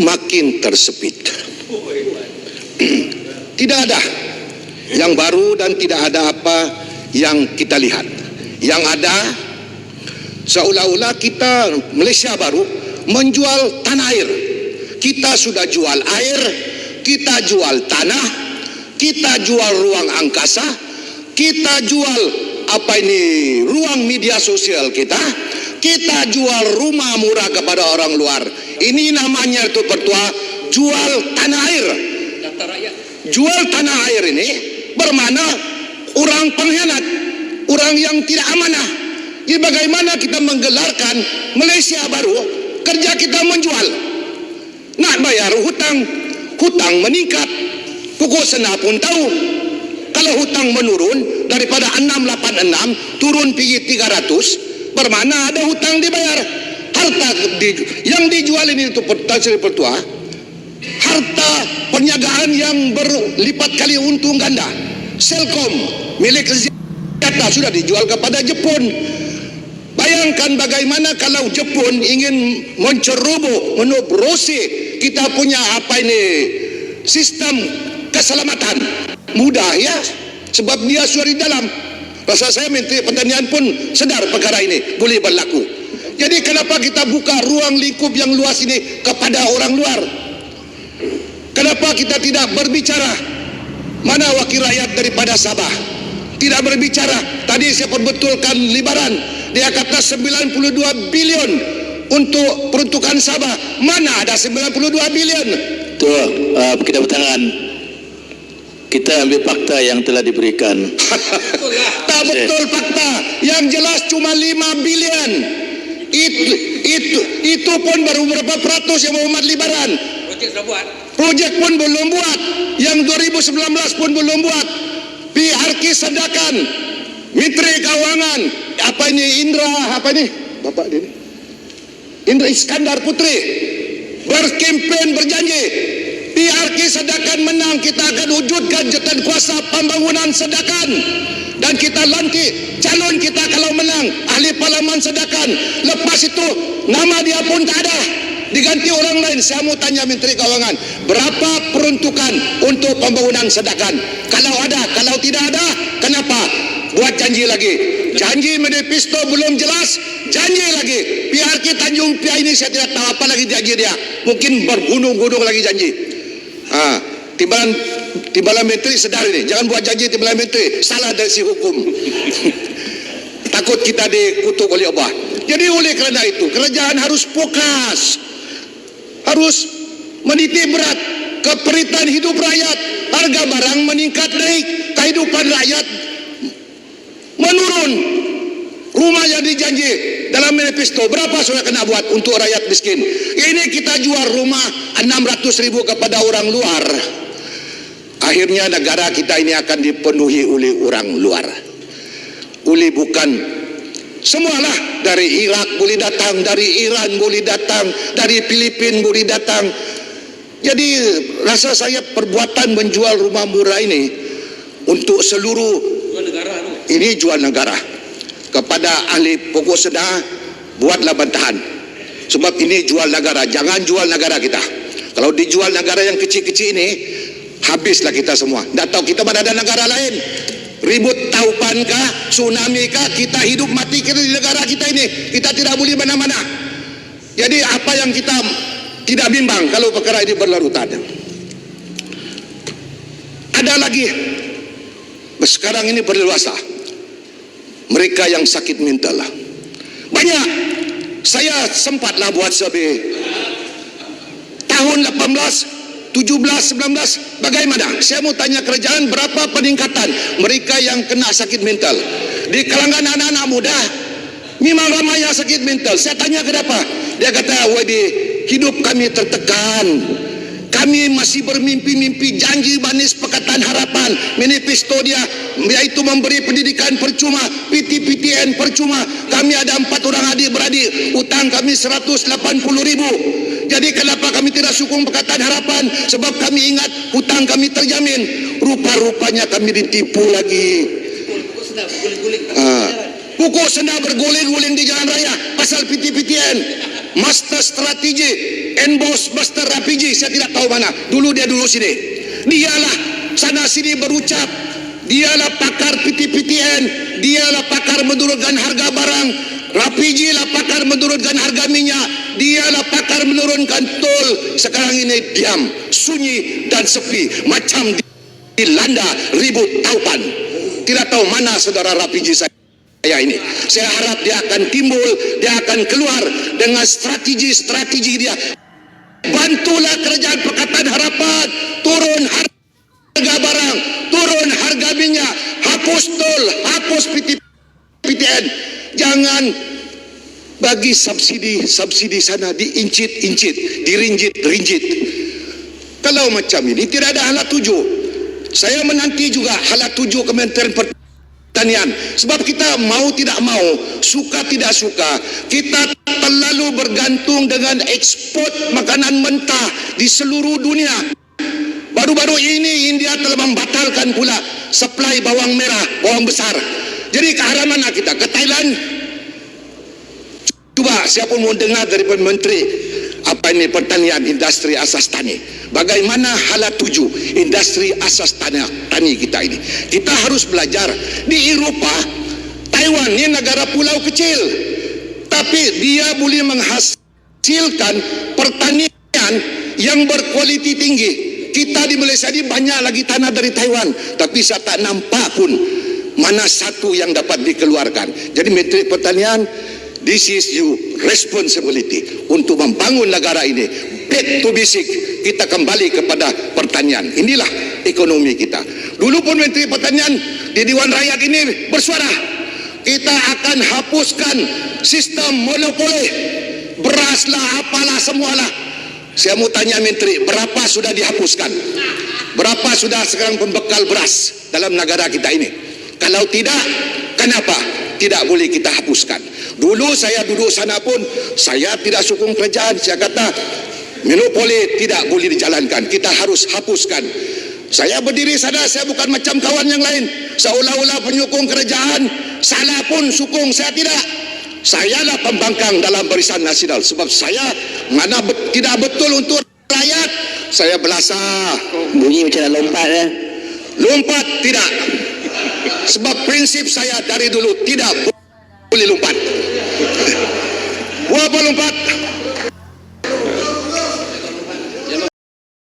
makin tersepit. Tidak ada yang baru dan tidak ada apa yang kita lihat. Yang ada seolah-olah kita Malaysia baru menjual tanah air. Kita sudah jual air, kita jual tanah, kita jual ruang angkasa, kita jual ruang media sosial kita jual rumah murah kepada orang luar. Ini namanya itu pertua jual tanah air. Jual tanah air ini bermakna orang pengkhianat, orang yang tidak amanah. Jadi bagaimana kita menggelarkan Malaysia baru, kerja kita menjual, nak bayar hutang meningkat. Pokok Sena pun tahu kalau hutang menurun daripada 686 turun pergi 300, bermakna ada hutang dibayar. Harta yang dijual ini itu pertua harta perniagaan yang berlipat kali untung ganda. Selcom milik senjata sudah dijual kepada Jepun. Bayangkan bagaimana kalau Jepun ingin menobrosi kita punya sistem keselamatan. Mudah ya, sebab dia sudah di dalam. Rasa saya Menteri Pertanian pun sedar perkara ini boleh berlaku. Jadi kenapa kita buka ruang lingkup yang luas ini kepada orang luar? Kenapa kita tidak berbicara? Mana wakil rakyat daripada Sabah? Tidak berbicara. Tadi saya perbetulkan Libaran, dia kata 92 bilion untuk peruntukan Sabah. Mana ada 92 bilion? Tuh, kita bertangan. Kita ambil fakta yang telah diberikan. Tak betul fakta. Yang jelas cuma 5 bilion. Itu pun baru berapa peratus yang Muhammad Libaran. Projek sudah buat. Projek pun belum buat. Yang 2019 pun belum buat. PRK sedakan. Menteri Keuangan. Bapak dia ni. Indra Iskandar Putri. Berkempen berjanji. PRK sedakan menang, kita akan wujudkan jawatan kuasa pembangunan sedakan. Dan kita lantik calon kita kalau menang, ahli parlimen sedakan. Lepas itu nama dia pun tak ada, diganti orang lain. Saya mau tanya Menteri Keuangan, berapa peruntukan untuk pembangunan sedakan? Kalau ada, kalau tidak ada, kenapa buat janji lagi? Janji manifesto belum jelas, janji lagi. PRK Tanjung Piai ini saya tidak tahu apa lagi janji dia. Mungkin bergunung-gunung lagi janji. Timbalan menteri sedar ini, jangan buat janji timbalan menteri, salah dari si hukum. Takut kita dikutuk oleh Allah. Jadi oleh kerana itu kerajaan harus fokus, harus menitik berat keperitan hidup rakyat. Harga barang meningkat naik, kehidupan rakyat menurun. Rumah yang dijanji dalam manifesto berapa sudah kena buat untuk rakyat miskin? Ini kita jual rumah 600.000 kepada orang luar. Akhirnya negara kita ini akan dipenuhi oleh orang luar. Oleh bukan semualah, dari Irak boleh datang, dari Iran boleh datang, dari Filipina boleh datang. Jadi rasa saya perbuatan menjual rumah murah ini untuk seluruh ini jual negara. Kepada ahli pokok sedah, buatlah bantahan. Sebab ini jual negara, jangan jual negara kita. Kalau dijual negara yang kecil-kecil ini, habislah kita semua. Tak tahu kita mana ada negara lain. Ribut taupan kah, tsunami kah, kita hidup mati kita di negara kita ini. Kita tidak boleh mana-mana. Jadi apa yang kita tidak bimbang kalau perkara ini berlarutan. Ada lagi, sekarang ini berleluasa mereka yang sakit mental lah. Banyak. Saya sempatlah buat survei tahun 18, 17, 19. Bagaimana? Saya mau tanya kerajaan berapa peningkatan mereka yang kena sakit mental. Di kalangan anak-anak muda memang ramai yang sakit mental. Saya tanya kenapa? Dia kata, hidup kami tertekan. Kami masih bermimpi-mimpi janji manis Pakatan Harapan, manifesto dia yaitu memberi pendidikan percuma, PTPTN percuma. Kami ada 4 orang adik-beradik, hutang kami 180.000. Jadi kenapa kami tidak sokong Pakatan Harapan? Sebab kami ingat hutang kami terjamin. Rupa-rupanya kami ditipu lagi. Pokok Sena berguling-guling di jalan raya pasal PTPTN. master strategi, Enbos master RPG, saya tidak tahu mana. Dulu sini. Dialah sana sini berucap. Dialah pakar PTPTN, dialah pakar menurunkan harga barang. Rapiji lah pakar menurunkan harga minyak, dialah pakar menurunkan tol. Sekarang ini diam, sunyi dan sepi, macam dilanda ribut taupan. Tidak tahu mana saudara Rapiji saya ini. Saya harap dia akan timbul, dia akan keluar dengan strategi dia. Bantulah kerajaan Pakatan Harapan, turun harga barang, turun harga minyak, hapus tol, hapus PTPTN. Jangan bagi subsidi sana diincit-incit, dirinjit-rinjit. Kalau macam ini tidak ada halat tuju. Saya menanti juga halat tuju Kementerian Pertanian. Sebab kita mau tidak mau, suka tidak suka, kita terlalu bergantung dengan ekspor makanan mentah di seluruh dunia. Baru-baru ini India telah membatalkan pula suplai bawang merah, bawang besar. Jadi ke arah mana kita? Ke Thailand? Cuba siapa mau dengar dari Menteri Pertanian, Industri Asas Tani. Bagaimana halat tuju industri asas tani kita ini. Kita harus belajar. Di Eropah, Taiwan ini negara pulau kecil, tapi dia boleh menghasilkan pertanian yang berkualiti tinggi. Kita di Malaysia ini banyak lagi tanah dari Taiwan, tapi saya tak nampak pun mana satu yang dapat dikeluarkan. Jadi Menteri Pertanian, this is your responsibility untuk membangun negara ini. Back to basic, kita kembali kepada pertanian. Inilah ekonomi kita. Dulu pun Menteri Pertanian di Dewan Rakyat ini bersuara, kita akan hapuskan sistem monopoli. Beras lah, apalah, semualah. Saya mau tanya Menteri, berapa sudah dihapuskan? Berapa sudah sekarang pembekal beras dalam negara kita ini? Kalau tidak, kenapa tidak boleh kita hapuskan? Dulu saya duduk sana pun, saya tidak sokong kerajaan. Saya kata, monopoli tidak boleh dijalankan. Kita harus hapuskan. Saya berdiri sana, saya bukan macam kawan yang lain. Seolah-olah penyokong kerajaan, salah pun sokong, saya tidak. Sayalah pembangkang dalam Barisan Nasional. Sebab saya mana tidak betul untuk rakyat, saya belasah. Bunyi macam nak lompat ya. Lompat tidak. Sebab prinsip saya dari dulu tidak boleh lompat. Buat apa lompat?